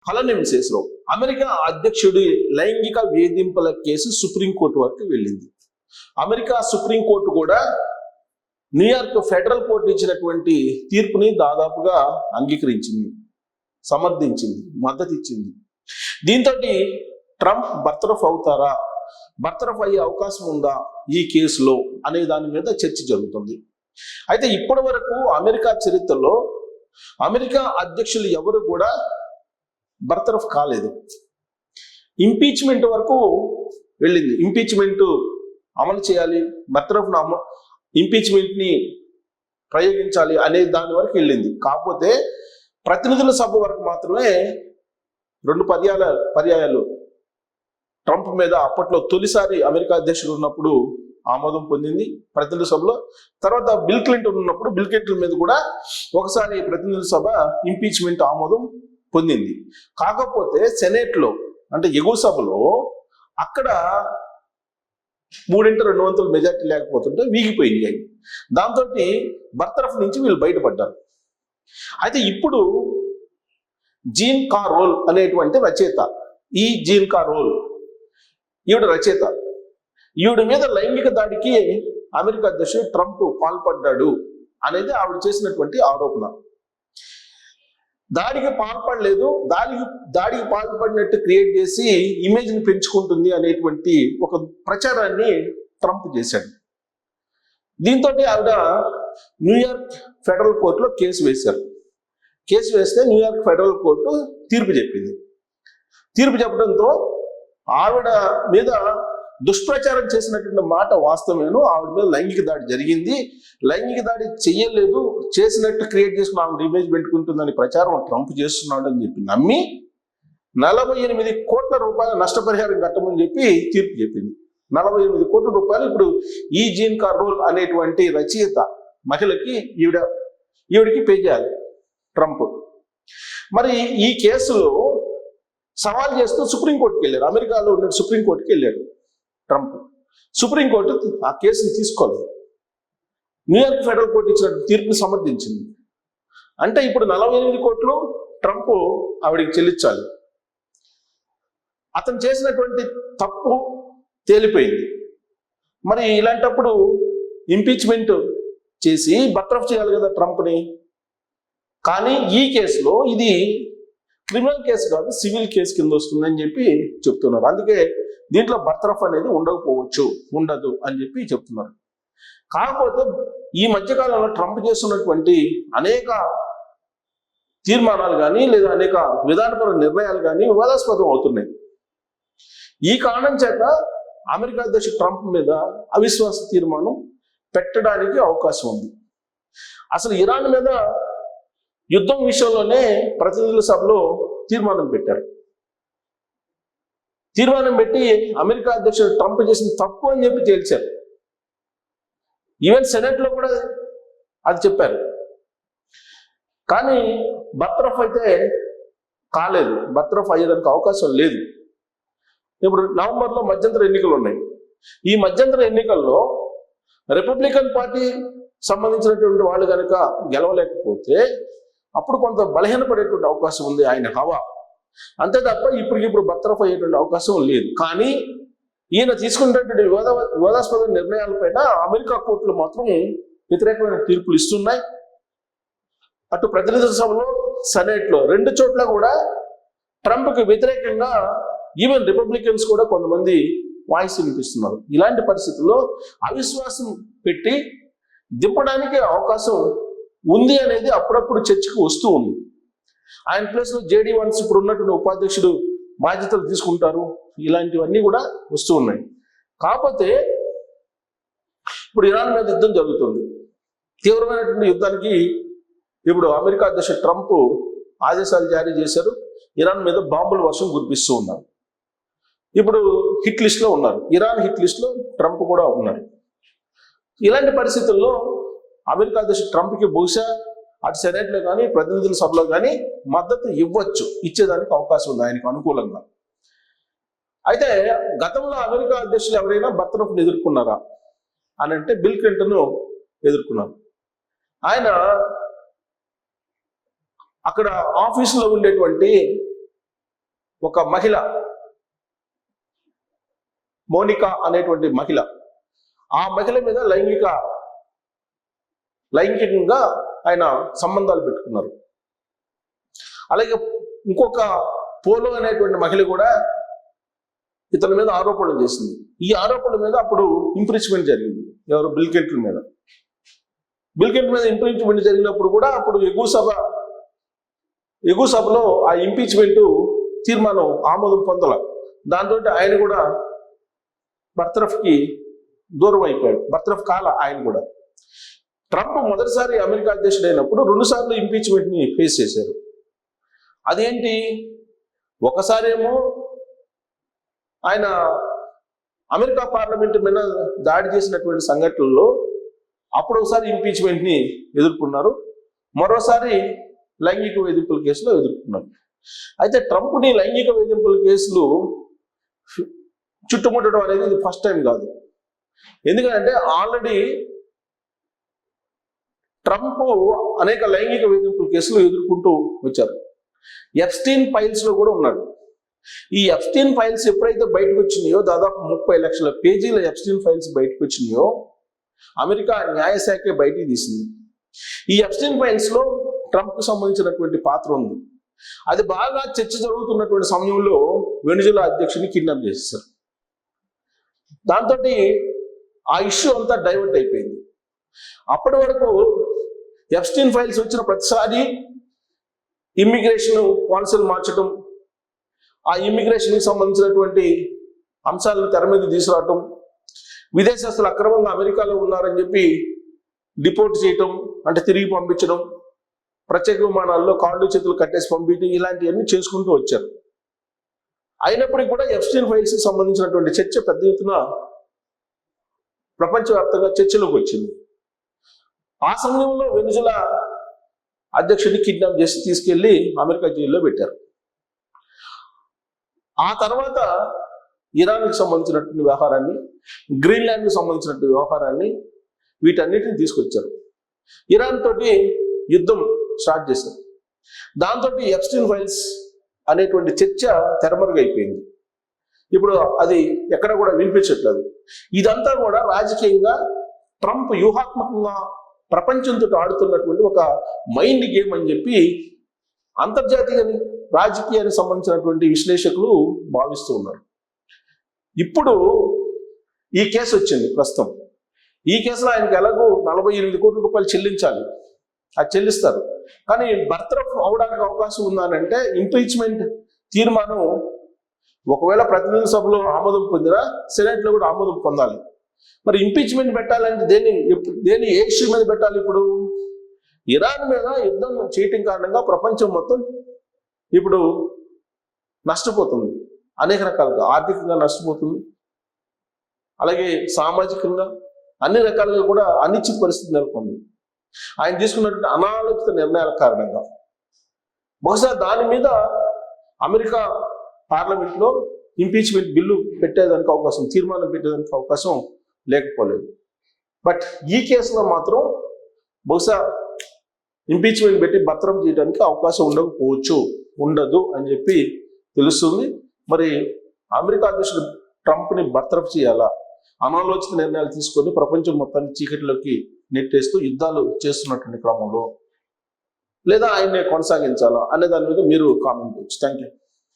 హలనెన్సెస్లో America అధ్యక్షుడి లైంగిక వేధింపుల కేసు సుప్రీంకోర్టు వరకు వెళ్ళింది. అమెరికా సుప్రీంకోర్టు కూడా న్యూయార్క్ ఫెడరల్ కోర్టు ఇచ్చినటువంటి తీర్పుని దాదాపుగా అంగీకరించింది, సమర్థించింది, మద్దతు ఇచ్చింది. దీంతో ట్రంప్ బర్తరఫ్ అవుతారా, బర్తరఫ్ అయ్యే అవకాశం ఉందా ఈ కేసులో అనే దాని మీద చర్చ జరుగుతుంది. అయితే ఇప్పటి వరకు అమెరికా చరిత్రలో అమెరికా అధ్యక్షులు ఎవరు కూడా బర్తరఫ్ కాలేదు. ఇంపీచ్మెంట్ వరకు వెళ్ళింది. ఇంపీచ్మెంట్ అమలు చేయాలి, బర్తరఫ్ ఇంపీచ్మెంట్ ని ప్రయోగించాలి అనే దాని వరకు వెళ్ళింది. కాకపోతే ప్రతినిధుల సభ వరకు మాత్రమే 2 పర్యాయాలు ట్రంప్ మీద అప్పట్లో తొలిసారి అమెరికా అధ్యక్షుడు ఉన్నప్పుడు ఆమోదం పొందింది ప్రతినిధుల సభలో. తర్వాత బిల్ క్లింటన్ ఉన్నప్పుడు బిల్ క్లింటన్ మీద కూడా ఒకసారి ప్రతినిధుల సభ ఇంపీచ్మెంట్ ఆమోదం పొందింది. కాకపోతే సెనేట్లో అంటే ఎగువ సభలో అక్కడ 3/2 మెజార్టీ లేకపోతుంటే వీగిపోయింది అవి. దాంతో బర్తరఫ్ నుంచి వీళ్ళు బయటపడ్డారు. అయితే ఇప్పుడు జీన్ కారోల్ అనేటువంటి రచయిత, ఈ జీన్ కారోల్ ఈవిడ రచయిత, ఈవిడ మీద లైంగిక దాడికి అమెరికా అధ్యక్షుడు ట్రంప్ పాల్పడ్డాడు అనేది ఆవిడ చేసినటువంటి ఆరోపణ. దాడికి పాల్పడలేదు, దాడికి పాల్పడినట్టు క్రియేట్ చేసి ఇమేజ్ని పెంచుకుంటుంది అనేటువంటి ఒక ప్రచారాన్ని ట్రంప్ చేశాడు. దీంతో ఆవిడ న్యూయార్క్ ఫెడరల్ కోర్టులో కేసు వేశారు. కేసు వేస్తే న్యూయార్క్ ఫెడరల్ కోర్టు తీర్పు చెప్పింది. తీర్పు చెప్పడంతో ఆవిడ మీద దుష్ప్రచారం చేసినటువంటి మాట వాస్తవేను, ఆవిడ మీద లైంగిక దాడి జరిగింది, లైంగిక దాడి చెయ్యలేదు, చేసినట్టు క్రియేట్ చేసుకుని ఆవిడ ఇమేజ్ పెట్టుకుంటుందని ప్రచారం ట్రంప్ చేస్తున్నాడు అని చెప్పి నమ్మి 48 కోట్ల రూపాయల నష్టపరిహారం కట్టమని చెప్పి తీర్పు చెప్పింది. 48 కోట్ల రూపాయలు ఇప్పుడు ఈ జీన్ కారోల్ అనేటువంటి రచయిత మహిళకి ఈవిడికి పే చేయాలి ట్రంప్. మరి ఈ కేసులో సవాల్ చేస్తూ సుప్రీంకోర్టుకి వెళ్ళారు. అమెరికాలో ఉన్న సుప్రీంకోర్టుకి వెళ్ళారు ట్రంప్. సుప్రీంకోర్టు ఆ కేసుని తీసుకోలేదు. న్యూయార్క్ ఫెడరల్ కోర్టు ఇచ్చిన తీర్పుని సమర్థించింది. అంటే ఇప్పుడు 48 కోట్లు ట్రంప్ ఆవిడికి చెల్లించాలి. అతను చేసినటువంటి తప్పు తేలిపోయింది. మరి ఇలాంటప్పుడు ఇంపీచ్మెంట్ చేసి బర్తరఫ్ చేయాలి కదా ట్రంప్ని. కానీ ఈ కేసులో ఇది క్రిమినల్ కేసు కాదు, సివిల్ కేసు కింద వస్తుందని చెప్పి చెప్తున్నారు. అందుకే దీంట్లో బర్తరఫ్ అనేది ఉండదు అని చెప్పి చెప్తున్నారు. కాకపోతే ఈ మధ్యకాలంలో ట్రంప్ చేస్తున్నటువంటి అనేక తీర్మానాలు కానీ లేదా అనేక విధానపర నిర్ణయాలు కానీ వివాదాస్పదం అవుతున్నాయి. ఈ కారణం చేత అమెరికా అధ్యక్షుడు ట్రంప్ మీద అవిశ్వాస తీర్మానం పెట్టడానికి అవకాశం ఉంది. అసలు ఇరాన్ మీద యుద్ధం విషయంలోనే ప్రతినిధుల సభలో తీర్మానం పెట్టారు. తీర్మానం పెట్టి అమెరికా అధ్యక్షుడు ట్రంప్ చేసిన తప్పు అని చెప్పి తేల్చారు. ఈవెన్ సెనెట్లో కూడా అది చెప్పారు. కానీ బర్తరఫ్ అయితే కాలేదు, బర్తరఫ్ అయ్యేదానికి అవకాశం లేదు. ఇప్పుడు నవంబర్లో మధ్యంతర ఎన్నికలు ఉన్నాయి. ఈ మధ్యంతర ఎన్నికల్లో రిపబ్లికన్ పార్టీ సంబంధించినటువంటి వాళ్ళు కనుక గెలవలేకపోతే అప్పుడు కొంత బలహీనపడేటువంటి అవకాశం ఉంది ఆయన హవా. అంతే తప్ప ఇప్పుడు బర్తరఫ్ అయ్యేటువంటి అవకాశం లేదు. కానీ ఈయన తీసుకున్నటువంటి వివాదాస్పద నిర్ణయాలపైన అమెరికా కోర్టులు మాత్రం వ్యతిరేకమైన తీర్పులు ఇస్తున్నాయి. అటు ప్రతినిధుల సభలో సెనేట్లో 2 చోట్ల కూడా ట్రంప్కి వ్యతిరేకంగా ఈవెన్ రిపబ్లికన్స్ కూడా కొంతమంది వాయిస్ వినిపిస్తున్నారు. ఇలాంటి పరిస్థితుల్లో అవిశ్వాసం పెట్టి దింపడానికి అవకాశం ఉంది అనేది అప్పుడప్పుడు చర్చకు వస్తూ ఉంది. ఆయన ప్లేస్లో జేడీ వాన్స్ ఇప్పుడు ఉన్నటువంటి ఉపాధ్యక్షుడు బాధ్యతలు తీసుకుంటారు. ఇలాంటివన్నీ కూడా వస్తూ ఉన్నాయి. కాకపోతే ఇప్పుడు ఇరాన్ మీద యుద్ధం జరుగుతుంది. తీవ్రమైనటువంటి యుద్ధానికి ఇప్పుడు అమెరికా అధ్యక్షుడు ట్రంప్ ఆదేశాలు జారీ చేశారు. ఇరాన్ మీద బాంబుల వర్షం కురిపిస్తూ ఉన్నారు. ఇప్పుడు హిట్ లిస్ట్లో ఉన్నారు. ఇరాన్ హిట్ లిస్ట్లో ట్రంప్ కూడా ఉన్నారు. ఇలాంటి పరిస్థితుల్లో అమెరికా అధ్యక్షుడు ట్రంప్కి బహుశా అటు సెనేట్లో కానీ ప్రతినిధుల సభలో కానీ మద్దతు ఇచ్చేదానికి అవకాశం ఉంది ఆయనకు అనుకూలంగా. అయితే గతంలో అమెరికా అధ్యక్షులు ఎవరైనా బర్తరఫ్ను ఎదుర్కొన్నారా అని అంటే బిల్ క్లింటన్ ఎదుర్కొన్నారు. ఆయన అక్కడ ఆఫీసులో ఉండేటువంటి ఒక మహిళ, మోనికా అనేటువంటి మహిళ, ఆ మహిళ మీద లైంగికంగా ఆయన సంబంధాలు పెట్టుకున్నారు. అలాగే ఇంకొక పోలో అనేటువంటి మహిళ కూడా ఇతని మీద ఆరోపణలు చేసింది. ఈ ఆరోపణల మీద అప్పుడు ఇంపీచ్మెంట్ జరిగింది. ఎవరు? బిల్ క్లింటన్ మీద. బిల్ క్లింటన్ మీద ఇంపీచ్మెంట్ జరిగినప్పుడు కూడా అప్పుడు ఎగువ సభలో ఆ ఇంపీచ్మెంట్ తీర్మానం ఆమోదం పొందల. దాంతో ఆయన కూడా బర్తరఫ్కి దూరం అయిపోయాడు. బర్తరఫ్ కాల ఆయన కూడా. ట్రంప్ మొదటిసారి అమెరికా అధ్యక్షుడు అయినప్పుడు 2 సార్లు ఇంపీచ్మెంట్ని ఫేస్ చేశారు. అదేంటి? ఒకసారి ఏమో ఆయన అమెరికా పార్లమెంట్ మీద దాడి చేసినటువంటి సంఘటనల్లో అప్పుడు ఒకసారి ఇంపీచ్మెంట్ని ఎదుర్కొన్నారు. మరోసారి లైంగిక వేధింపుల కేసులో ఎదుర్కొన్నారు. అయితే ట్రంప్ని లైంగిక వేధింపుల కేసులు చుట్టుముట్టడం అనేది ఇది ఫస్ట్ టైం కాదు. ఎందుకంటే ఆల్రెడీ ట్రంప్ అనేక లైంగిక వేధింపుల కేసులు ఎదుర్కొంటూ వచ్చారు. ఎప్స్టీన్ ఫైల్స్ లో కూడా ఉన్నాడు. ఈ ఎప్స్టీన్ ఫైల్స్ ఎప్పుడైతే బయటకు వచ్చినాయో, దాదాపు 30 లక్షల పేజీల ఎప్స్టీన్ ఫైల్స్ బయటకు వచ్చినాయో అమెరికా న్యాయశాఖే బయటికి తీసింది. ఈ ఎప్స్టీన్ ఫైల్స్ లో ట్రంప్ కు సంబంధించినటువంటి పాత్ర ఉంది. అది బాగా చర్చ జరుగుతున్నటువంటి సమయంలో వెనిజులా అధ్యక్షుడిని కిడ్నాప్ చేసేసారు. దాంతో ఆ ఇష్యూ అంతా డైవర్ట్ అయిపోయింది. అప్పటి వరకు ఎప్స్టీన్ ఫైల్స్ వచ్చిన ప్రతిసారి ఇమ్మిగ్రేషన్ పాలసీలు మార్చడం, ఆ ఇమ్మిగ్రేషన్కి సంబంధించినటువంటి అంశాలను తెర మీద తీసుకురావటం, విదేశస్తులు అక్రమంగా అమెరికాలో ఉన్నారని చెప్పి డిపోర్ట్ చేయటం, అంటే తిరిగి పంపించడం, ప్రత్యేక విమానాల్లో కాళ్ళు చేతులు కట్టేసి పంపించడం, ఇలాంటివన్నీ చేసుకుంటూ వచ్చారు. అయినప్పటికీ కూడా ఎప్స్టీన్ ఫైల్స్కి సంబంధించినటువంటి చర్చ పెద్ద ఎత్తున ప్రపంచవ్యాప్తంగా చర్చలోకి వచ్చింది. ఆ సమయంలో వెనిజులా అధ్యక్షుడిని కిడ్నాప్ చేసి తీసుకెళ్లి అమెరికా జైల్లో పెట్టారు. ఆ తర్వాత ఇరాన్కి సంబంధించినటువంటి వ్యవహారాన్ని, గ్రీన్లాండ్కి సంబంధించినటువంటి వ్యవహారాన్ని, వీటన్నిటిని తీసుకొచ్చారు. ఇరాన్ తోటి యుద్ధం స్టార్ట్ చేశారు. దాంతో ఎప్స్టీన్ ఫైల్స్ అనేటువంటి చర్చ తెరమరుగైపోయింది. ఇప్పుడు అది ఎక్కడ కూడా వినిపించట్లేదు. ఇదంతా కూడా రాజకీయంగా ట్రంప్ వ్యూహాత్మకంగా ప్రపంచంతో ఆడుతున్నటువంటి ఒక మైండ్ గేమ్ అని చెప్పి అంతర్జాతీయ రాజకీయానికి సంబంధించినటువంటి విశ్లేషకులు భావిస్తూ ఉన్నారు. ఇప్పుడు ఈ కేసు వచ్చింది ప్రస్తుతం. ఈ కేసులో ఆయనకి ఎలాగో 48 కోట్ల రూపాయలు చెల్లించాలి. అది చెల్లిస్తారు. కానీ బర్తరఫ్ అవడానికి అవకాశం ఉందానంటే ఇంపీచ్మెంట్ తీర్మానం ఒకవేళ ప్రతినిధి సభలో ఆమోదం పొందినా సెనెట్ లో కూడా ఆమోదం పొందాలి. మరి ఇంపీచ్మెంట్ పెట్టాలంటే దేని ఏ ఇష్యూ మీద పెట్టాలి? ఇప్పుడు ఇరాన్ మీద యుద్ధం చేయటం కారణంగా ప్రపంచం మొత్తం ఇప్పుడు నష్టపోతుంది. అనేక రకాలుగా ఆర్థికంగా నష్టపోతుంది, అలాగే సామాజికంగా అన్ని రకాలుగా కూడా అనిశ్చిత పరిస్థితి నెలకొంది. ఆయన తీసుకున్నటువంటి అనాలోచిత నిర్ణయాల కారణంగా. బహుశా దాని మీద అమెరికా పార్లమెంట్లో ఇంపీచ్మెంట్ బిల్లు పెట్టేదానికి అవకాశం, తీర్మానం పెట్టేదానికి అవకాశం లేకపోలేదు. బట్ ఈ కేసులో మాత్రం బహుశా ఇంపీచ్మెంట్ పెట్టి భద్రం చేయడానికి అవకాశం ఉండదు అని చెప్పి తెలుస్తుంది. మరి అమెరికా అధ్యక్షుడు ట్రంప్ని బర్తరఫ్ చేయాలా, అనాలోచిత నిర్ణయాలు తీసుకొని ప్రపంచం మొత్తాన్ని చీకటిలోకి నెట్టేస్తూ యుద్ధాలు చేస్తున్నటువంటి క్రమంలో, లేదా ఆయన్ని కొనసాగించాలా అనే దాని మీద మీరు కామెంట్ చేయొచ్చు. Thank you.